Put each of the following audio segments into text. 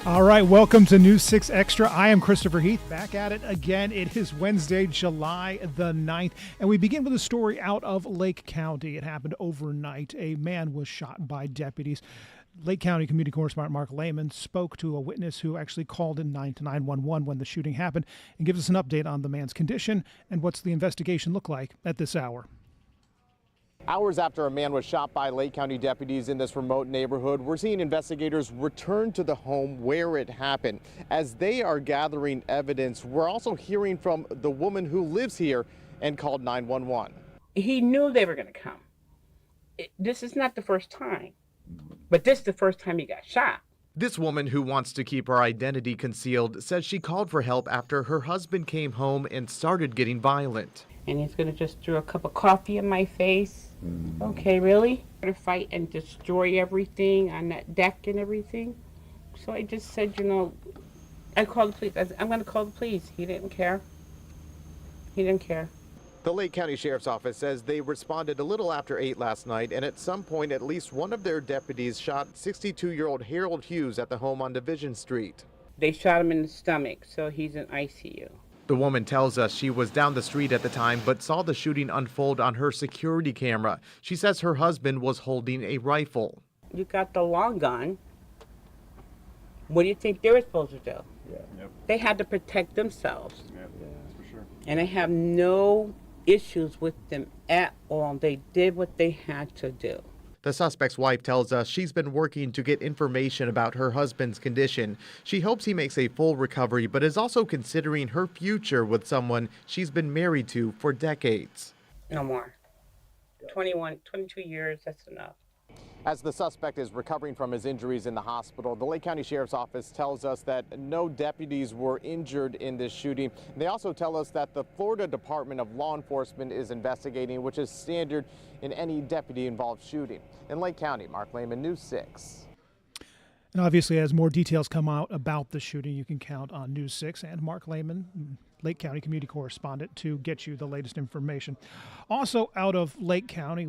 All right, welcome to News 6 Extra. I am Christopher Heath, back at it again. It is Wednesday, July the 9th, and we begin with a story out of Lake County. It happened overnight. A man was shot by deputies. Lake County community correspondent Mark Lehman spoke to a witness who actually called in 911 when the shooting happened and gives us an update on the man's condition and what's the investigation look like at this hour. Hours after a man was shot by Lake County deputies in this remote neighborhood, we're seeing investigators return to the home where it happened. As they are gathering evidence, we're also hearing from the woman who lives here and called 911. He knew they were going to come. This is not the first time, but this is the first time he got shot. This woman, who wants to keep her identity concealed, says she called for help after her husband came home and started getting violent. And he's going to just throw a cup of coffee in my face. Okay, really? To fight and destroy everything on that deck and everything. So I just said, I called the police. I said, I'm going to call the police. He didn't care. He didn't care. The Lake County Sheriff's Office says they responded a little after 8 last night, and at some point at least one of their deputies shot 62-year-old Harold Hughes at the home on Division Street. They shot him in the stomach, so he's in ICU. The woman tells us she was down the street at the time but saw the shooting unfold on her security camera. She says her husband was holding a rifle. You got the long gun. What do you think they were supposed to do? They had to protect themselves. That's for sure. And I have no issues with them at all. They did what they had to do. The suspect's wife tells us she's been working to get information about her husband's condition. She hopes he makes a full recovery, but is also considering her future with someone she's been married to for decades. No more. 21, 22 years, that's enough. As the suspect is recovering from his injuries in the hospital, the Lake County Sheriff's Office tells us that no deputies were injured in this shooting. They also tell us that the Florida Department of Law Enforcement is investigating, which is standard in any deputy-involved shooting. In Lake County, Mark Lehman, News 6. And obviously, as more details come out about the shooting, you can count on News 6 and Mark Lehman, Lake County community correspondent, to get you the latest information. Also out of Lake County,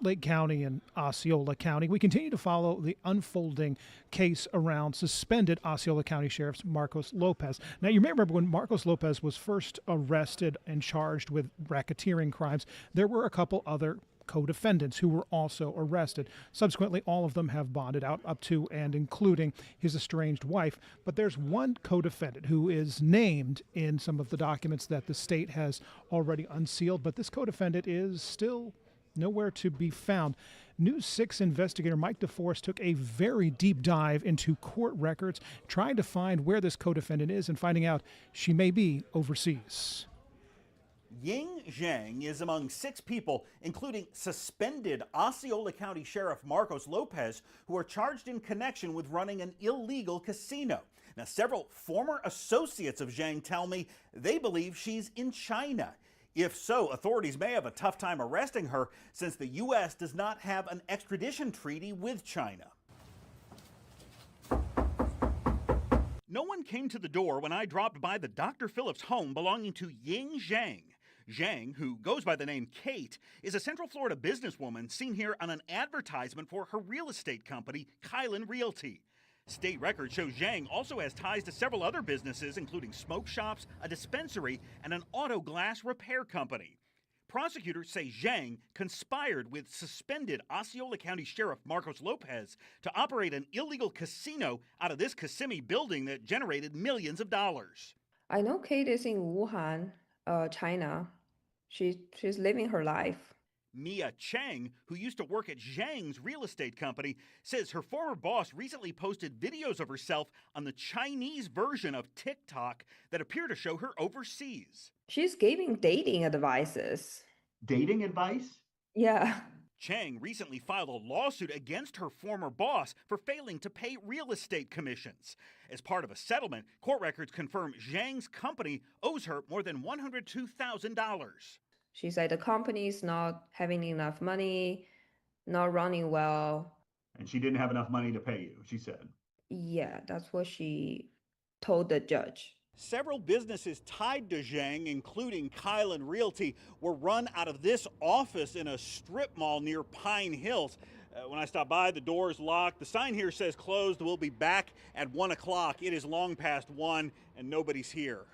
Lake County and Osceola County, we continue to follow the unfolding case around suspended Osceola County Sheriff Marcos Lopez. Now, you may remember when Marcos Lopez was first arrested and charged with racketeering crimes, there were a couple other co-defendants who were also arrested. Subsequently, all of them have bonded out, up to and including his estranged wife. But there's one co-defendant who is named in some of the documents that the state has already unsealed, but this co-defendant is still nowhere to be found. News 6 investigator Mike DeForest took a very deep dive into court records, trying to find where this co-defendant is and finding out she may be overseas. Ying Zhang is among 6 people, including suspended Osceola County Sheriff Marcos Lopez, who are charged in connection with running an illegal casino. Now, several former associates of Zhang tell me they believe she's in China. If so, authorities may have a tough time arresting her since the U.S. does not have an extradition treaty with China. No one came to the door when I dropped by the Dr. Phillips home belonging to Ying Zhang. Zhang, who goes by the name Kate, is a Central Florida businesswoman seen here on an advertisement for her real estate company, Kylan Realty. State records show Zhang also has ties to several other businesses, including smoke shops, a dispensary, and an auto glass repair company. Prosecutors say Zhang conspired with suspended Osceola County Sheriff Marcos Lopez to operate an illegal casino out of this Kissimmee building that generated millions of dollars. I know Kate is in Wuhan, China. She's living her life. Mia Chang, who used to work at Zhang's real estate company, says her former boss recently posted videos of herself on the Chinese version of TikTok that appear to show her overseas. She's giving dating advices. Dating advice? Yeah. Chang recently filed a lawsuit against her former boss for failing to pay real estate commissions. As part of a settlement, court records confirm Zhang's company owes her more than $102,000. She said the company's not having enough money, not running well. And she didn't have enough money to pay you, she said. Yeah, that's what she told the judge. Several businesses tied to Zhang, including Kylan Realty, were run out of this office in a strip mall near Pine Hills. When I stop by, the door is locked. The sign here says closed. We'll be back at 1 o'clock. It is long past 1 and nobody's here.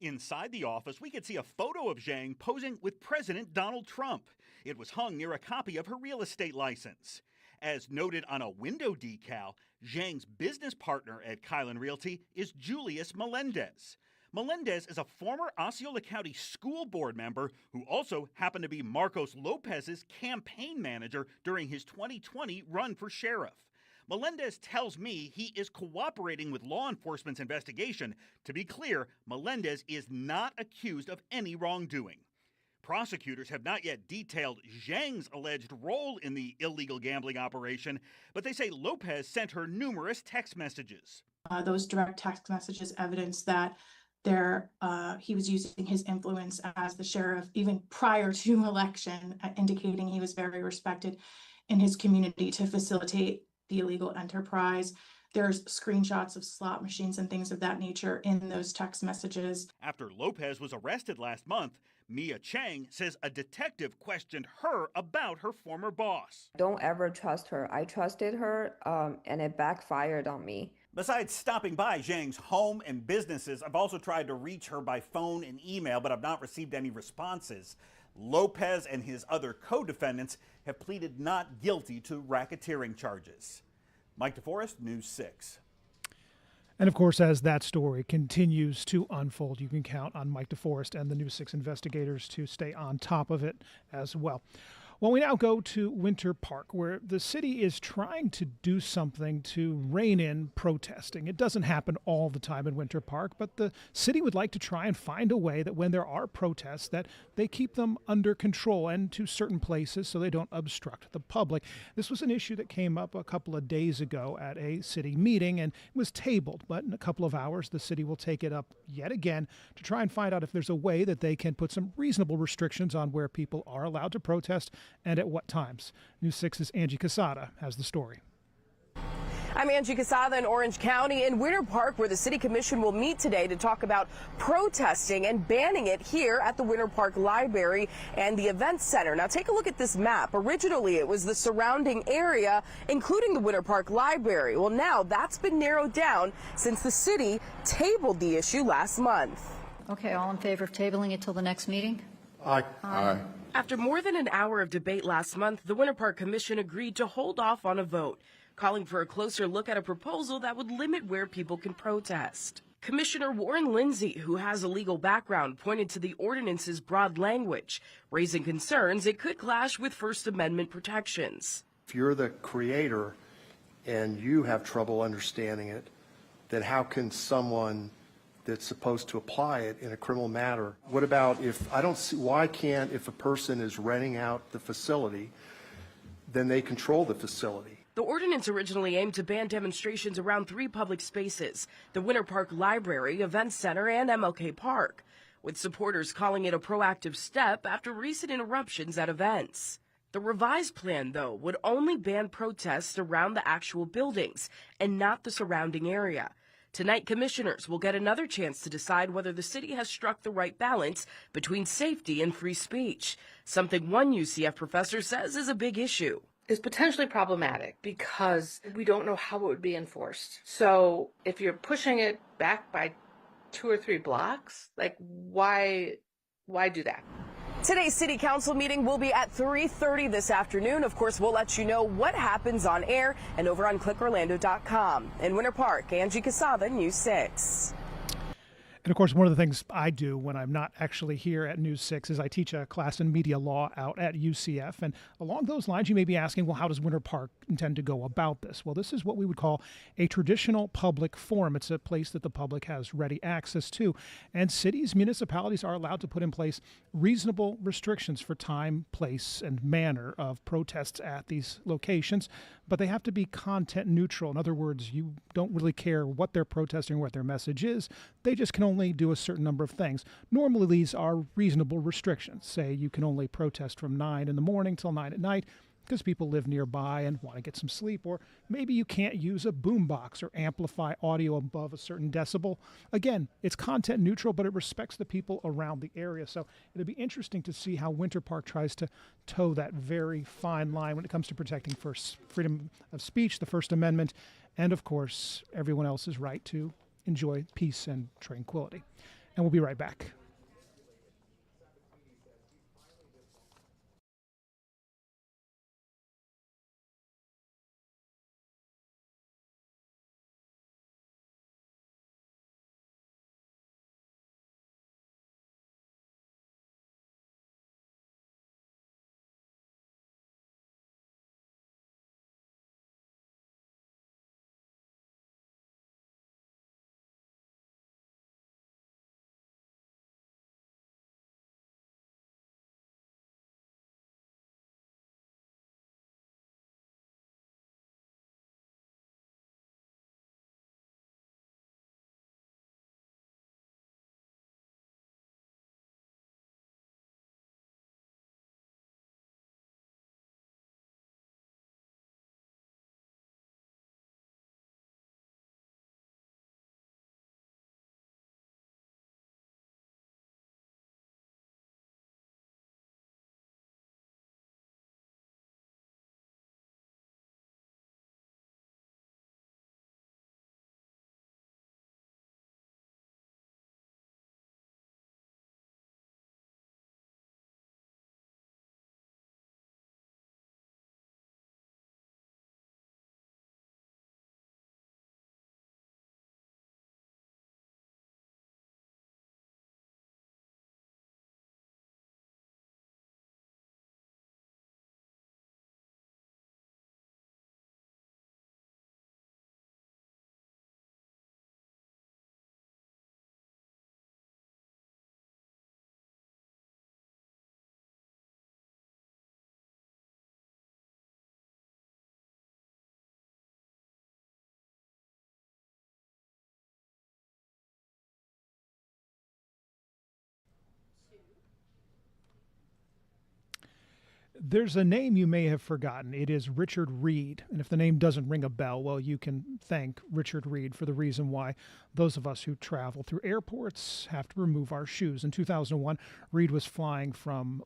Inside the office, we could see a photo of Zhang posing with President Donald Trump. It was hung near a copy of her real estate license. As noted on a window decal, Zhang's business partner at Kylan Realty is Julius Melendez. Melendez is a former Osceola County school board member who also happened to be Marcos Lopez's campaign manager during his 2020 run for sheriff. Melendez tells me he is cooperating with law enforcement's investigation. To be clear, Melendez is not accused of any wrongdoing. Prosecutors have not yet detailed Zhang's alleged role in the illegal gambling operation, but they say Lopez sent her numerous text messages. Those direct text messages evidence that he was using his influence as the sheriff even prior to election, indicating he was very respected in his community to facilitate the illegal enterprise. There's screenshots of slot machines and things of that nature in those text messages. After Lopez was arrested last month, Mia Chang says a detective questioned her about her former boss. Don't ever trust her. I trusted her, and it backfired on me. Besides stopping by Zhang's home and businesses, I've also tried to reach her by phone and email, but I've not received any responses. Lopez and his other co-defendants have pleaded not guilty to racketeering charges. Mike DeForest, News 6. And of course, as that story continues to unfold, you can count on Mike DeForest and the News 6 investigators to stay on top of it as well. Well, we now go to Winter Park, where the city is trying to do something to rein in protesting. It doesn't happen all the time in Winter Park, but the city would like to try and find a way that when there are protests, that they keep them under control and to certain places so they don't obstruct the public. This was an issue that came up a couple of days ago at a city meeting and was tabled, but in a couple of hours, the city will take it up yet again to try and find out if there's a way that they can put some reasonable restrictions on where people are allowed to protest and at what times. News 6's Angie Casada has the story. I'm Angie Casada in Orange County in Winter Park, where the City Commission will meet today to talk about protesting and banning it here at the Winter Park Library and the Events Center. Now take a look at this map. Originally it was the surrounding area, including the Winter Park Library. Well, now that's been narrowed down since the city tabled the issue last month. Okay, all in favor of tabling it till the next meeting? Aye. Aye. After more than an hour of debate last month, the Winter Park Commission agreed to hold off on a vote, calling for a closer look at a proposal that would limit where people can protest. Commissioner Warren Lindsay, who has a legal background, pointed to the ordinance's broad language, raising concerns it could clash with First Amendment protections. If you're the creator and you have trouble understanding it, then how can someone that's supposed to apply it in a criminal matter? What about if if a person is renting out the facility, then they control the facility? The ordinance originally aimed to ban demonstrations around 3 public spaces, the Winter Park Library, Events Center, and MLK Park, with supporters calling it a proactive step after recent interruptions at events. The revised plan, though, would only ban protests around the actual buildings and not the surrounding area. Tonight, commissioners will get another chance to decide whether the city has struck the right balance between safety and free speech, something one UCF professor says is a big issue. Is potentially problematic because we don't know how it would be enforced. So if you're pushing it back by 2 or 3 blocks, like why do that? Today's City Council meeting will be at 3:30 this afternoon. Of course, we'll let you know what happens on air and over on clickorlando.com. In Winter Park, Angie Casada, News 6. And of course, one of the things I do when I'm not actually here at News 6 is I teach a class in media law out at UCF. And along those lines, you may be asking, well, how does Winter Park intend to go about this? Well, this is what we would call a traditional public forum. It's a place that the public has ready access to. And cities, municipalities are allowed to put in place reasonable restrictions for time, place, and manner of protests at these locations. But they have to be content neutral. In other words, you don't really care what they're protesting, what their message is. They just can only do a certain number of things. Normally, these are reasonable restrictions. Say you can only protest from 9 in the morning till 9 at night. because people live nearby and want to get some sleep, or maybe you can't use a boombox or amplify audio above a certain decibel. Again, it's content neutral, but it respects the people around the area. So it'll be interesting to see how Winter Park tries to toe that very fine line when it comes to protecting first freedom of speech, the First Amendment, and of course, everyone else's right to enjoy peace and tranquility. And we'll be right back. There's a name you may have forgotten. It is Richard Reed. And if the name doesn't ring a bell, well, you can thank Richard Reed for the reason why those of us who travel through airports have to remove our shoes. In 2001, Reed was flying from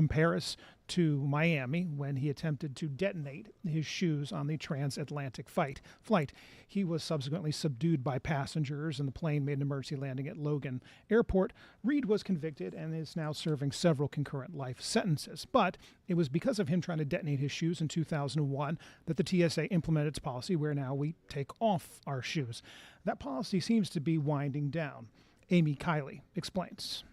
Paris to Miami when he attempted to detonate his shoes on the transatlantic flight. He was subsequently subdued by passengers, and the plane made an emergency landing at Logan Airport. Reed was convicted and is now serving several concurrent life sentences. But it was because of him trying to detonate his shoes in 2001 that the TSA implemented its policy where now we take off our shoes. That policy seems to be winding down. Amy Kiley explains.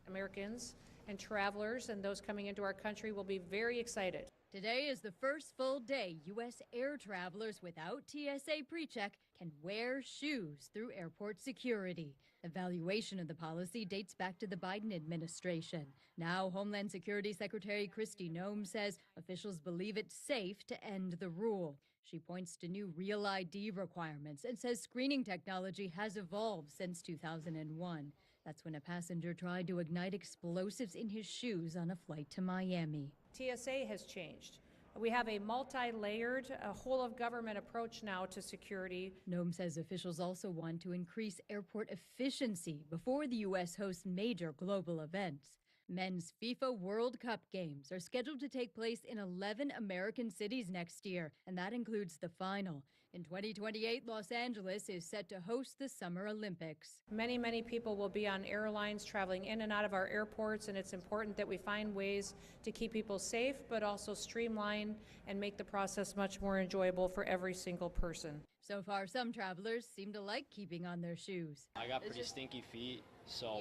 Americans and travelers and those coming into our country will be very excited. Today is the first full day U.S. air travelers without TSA PreCheck can wear shoes through airport security. Evaluation of the policy dates back to the Biden administration. Now, Homeland Security Secretary Kristi Noem says officials believe it's safe to end the rule. She points to new Real ID requirements and says screening technology has evolved since 2001. That's when a passenger tried to ignite explosives in his shoes on a flight to Miami. TSA has changed. We have a multi-layered, whole-of-government approach now to security. Noem says officials also want to increase airport efficiency before the U.S. hosts major global events. Men's FIFA World Cup games are scheduled to take place in 11 American cities next year, and that includes the final. In 2028, Los Angeles is set to host the Summer Olympics. Many, many people will be on airlines traveling in and out of our airports, and it's important that we find ways to keep people safe, but also streamline and make the process much more enjoyable for every single person. So far, some travelers seem to like keeping on their shoes. I got pretty stinky feet, so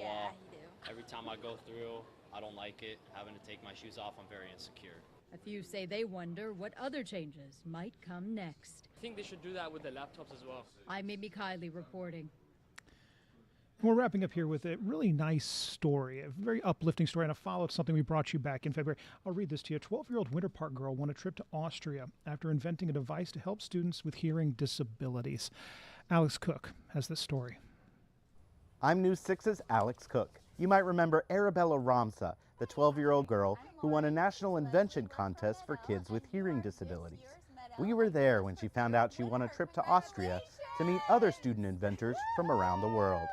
every time I go through, I don't like it. Having to take my shoes off, I'm very insecure. A few say they wonder what other changes might come next. I think they should do that with the laptops as well. I'm Amy Kiley reporting. We're wrapping up here with a really nice story, a very uplifting story, and a follow-up to something we brought you back in February. I'll read this to you. A 12-year-old Winter Park girl won a trip to Austria after inventing a device to help students with hearing disabilities. Alex Cook has this story. I'm News 6's Alex Cook. You might remember Arabella Ramsa, the 12-year-old girl who won a national invention contest for kids with hearing disabilities. We were there when she found out she won a trip to Austria to meet other student inventors from around the world.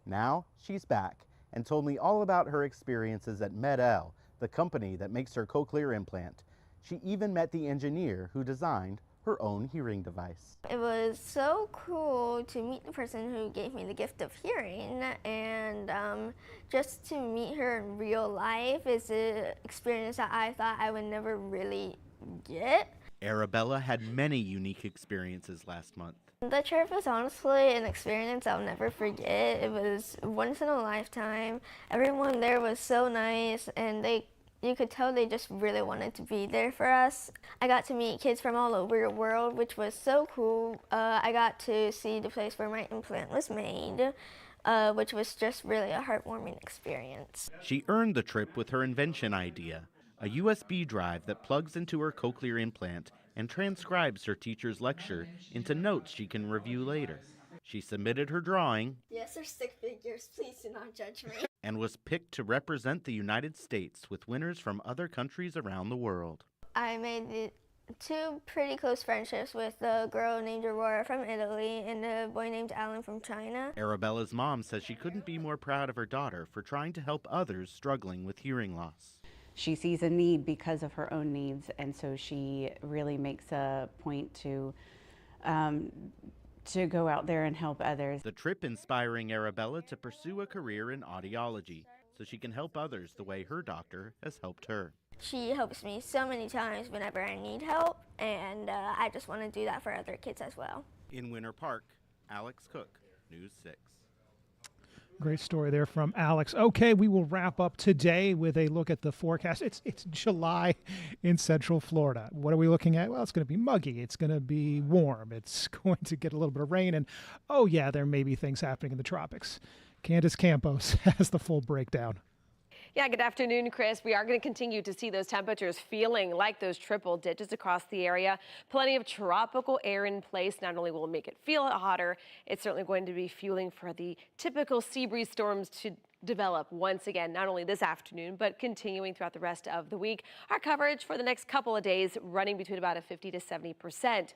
Now she's back and told me all about her experiences at Med-El, the company that makes her cochlear implant. She even met the engineer who designed her own hearing device. It was so cool to meet the person who gave me the gift of hearing, and just to meet her in real life is an experience that I thought I would never really get. Arabella had many unique experiences last month. The trip was honestly an experience I'll never forget. It was once in a lifetime. Everyone there was so nice, and you could tell they just really wanted to be there for us. I got to meet kids from all over the world, which was so cool. I got to see the place where my implant was made, which was just really a heartwarming experience. She earned the trip with her invention idea, a USB drive that plugs into her cochlear implant and transcribes her teacher's lecture into notes she can review later. She submitted her drawing. Yes, they're stick figures. Please do not judge me. And was picked to represent the United States with winners from other countries around the world. I made two pretty close friendships with a girl named Aurora from Italy and a boy named Alan from China. Arabella's mom says she couldn't be more proud of her daughter for trying to help others struggling with hearing loss. She sees a need because of her own needs, and so she really makes a point to go out there and help others. The trip inspiring Arabella to pursue a career in audiology so she can help others the way her doctor has helped her. She helps me so many times whenever I need help, and I just want to do that for other kids as well. In Winter Park, Alex Cook, News 6. Great story there from Alex. Okay, we will wrap up today with a look at the forecast. It's July in Central Florida. What are we looking at? Well, it's going to be muggy. It's going to be warm. It's going to get a little bit of rain. And, oh, yeah, there may be things happening in the tropics. Candace Campos has the full breakdown. Yeah, good afternoon, Chris. We are going to continue to see those temperatures feeling like those triple digits across the area. Plenty of tropical air in place. Not only will it make it feel hotter, it's certainly going to be fueling for the typical sea breeze storms to develop once again, not only this afternoon, but continuing throughout the rest of the week. Our coverage for the next couple of days running between about a 50 to 70%.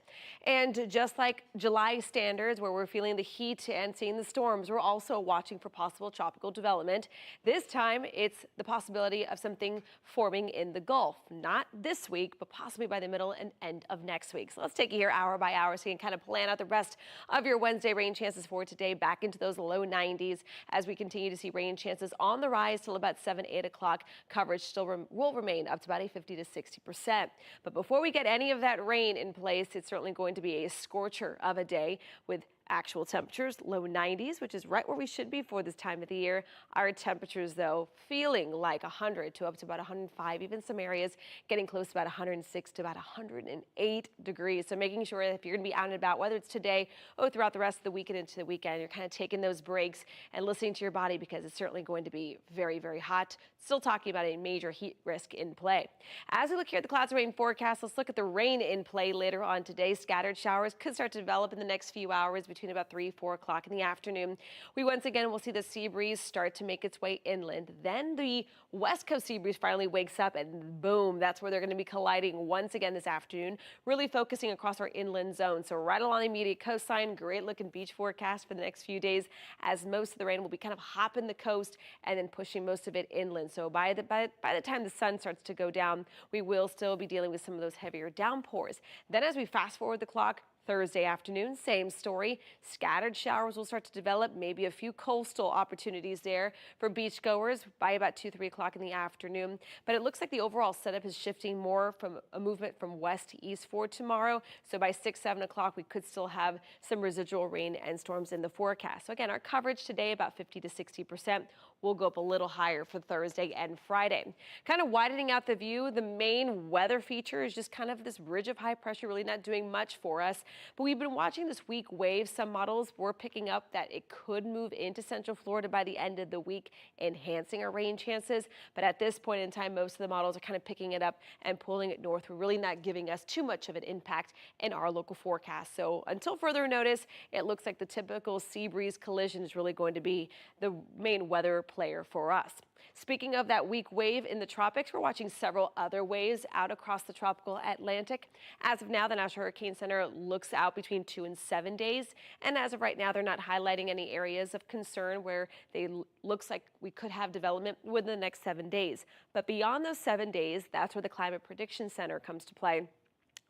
And just like July standards, where we're feeling the heat and seeing the storms, we're also watching for possible tropical development. This time, it's the possibility of something forming in the Gulf. Not this week, but possibly by the middle and end of next week. So let's take you here hour by hour so you can kind of plan out the rest of your Wednesday rain chances for today, back into those low 90s as we continue to see rain chances on the rise till about 7, 8 o'clock. Coverage still will remain up to about a 50 to 60%. But before we get any of that rain in place, it's certainly going to be a scorcher of a day with actual temperatures, low 90s, which is right where we should be for this time of the year. Our temperatures, though, feeling like 100 to up to about 105, even some areas getting close to about 106 to about 108 degrees. So making sure that if you're going to be out and about, whether it's today or throughout the rest of the week and into the weekend, you're kind of taking those breaks and listening to your body, because it's certainly going to be very, very hot. Still talking about a major heat risk in play. As we look here at the clouds and rain forecast, let's look at the rain in play later on today. Scattered showers could start to develop in the next few hours between about 3, 4 o'clock in the afternoon. We once again will see the sea breeze start to make its way inland. Then the west coast sea breeze finally wakes up, and boom, that's where they're going to be colliding once again this afternoon, really focusing across our inland zone. So right along the immediate coastline, great looking beach forecast for the next few days, as most of the rain will be kind of hopping the coast and then pushing most of it inland. So by the time the sun starts to go down, we will still be dealing with some of those heavier downpours. Then as we fast forward the clock, Thursday afternoon, same story. Scattered showers will start to develop, maybe a few coastal opportunities there for beachgoers by about 2, 3 o'clock in the afternoon. But it looks like the overall setup is shifting more from a movement from west to east for tomorrow. So by 6, 7 o'clock, we could still have some residual rain and storms in the forecast. So again, our coverage today about 50 to 60%. Will go up a little higher for Thursday and Friday. Kind of widening out the view, the main weather feature is just kind of this ridge of high pressure really not doing much for us. But we've been watching this weak wave. Some models were picking up that it could move into Central Florida by the end of the week, enhancing our rain chances. But at this point in time, most of the models are kind of picking it up and pulling it north. We're really not giving us too much of an impact in our local forecast. So until further notice, it looks like the typical sea breeze collision is really going to be the main weather player for us. Speaking of that weak wave in the tropics, we're watching several other waves out across the tropical Atlantic. As of now, the National Hurricane Center looks out between 2 and 7 days. And as of right now, they're not highlighting any areas of concern where they looks like we could have development within the next 7 days. But beyond those 7 days, that's where the Climate Prediction Center comes to play.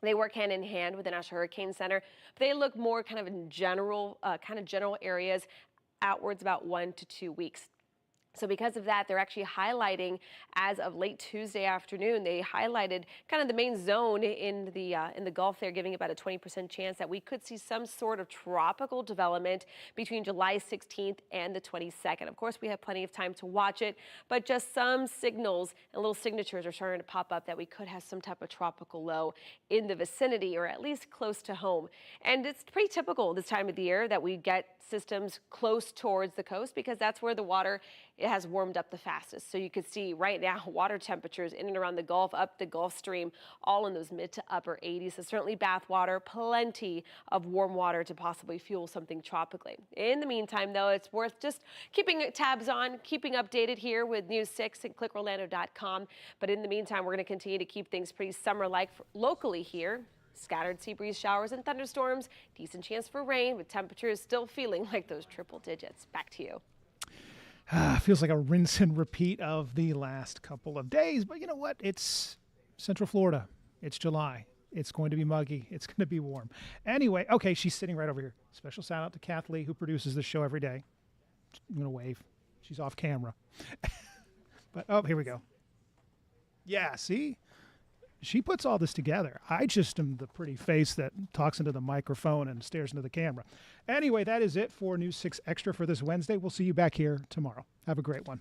They work hand in hand with the National Hurricane Center, but they look more kind of in general, general areas outwards about 1 to 2 weeks. So because of that, they're actually highlighting, as of late Tuesday afternoon, they highlighted kind of the main zone in the Gulf there, giving about a 20% chance that we could see some sort of tropical development between July 16th and the 22nd. Of course, we have plenty of time to watch it, but just some signals and little signatures are starting to pop up that we could have some type of tropical low in the vicinity, or at least close to home. And it's pretty typical this time of the year that we get systems close towards the coast, because that's where the water, it has warmed up the fastest. So you can see right now water temperatures in and around the Gulf, up the Gulf Stream, all in those mid to upper 80s. So certainly bath water, plenty of warm water to possibly fuel something tropically. In the meantime, though, it's worth just keeping tabs on, keeping updated here with News 6 and clickorlando.com. But in the meantime, we're going to continue to keep things pretty summer-like locally here. Scattered sea breeze showers and thunderstorms, decent chance for rain, with temperatures still feeling like those triple digits. Back to you. Feels like a rinse and repeat of the last couple of days, but you know what? It's Central Florida. It's July. It's going to be muggy. It's going to be warm. Anyway, okay, she's sitting right over here. Special shout out to Kathleen, who produces this show every day. I'm going to wave. She's off camera. But, oh, here we go. Yeah, see? She puts all this together. I just am the pretty face that talks into the microphone and stares into the camera. Anyway, that is it for News 6 Extra for this Wednesday. We'll see you back here tomorrow. Have a great one.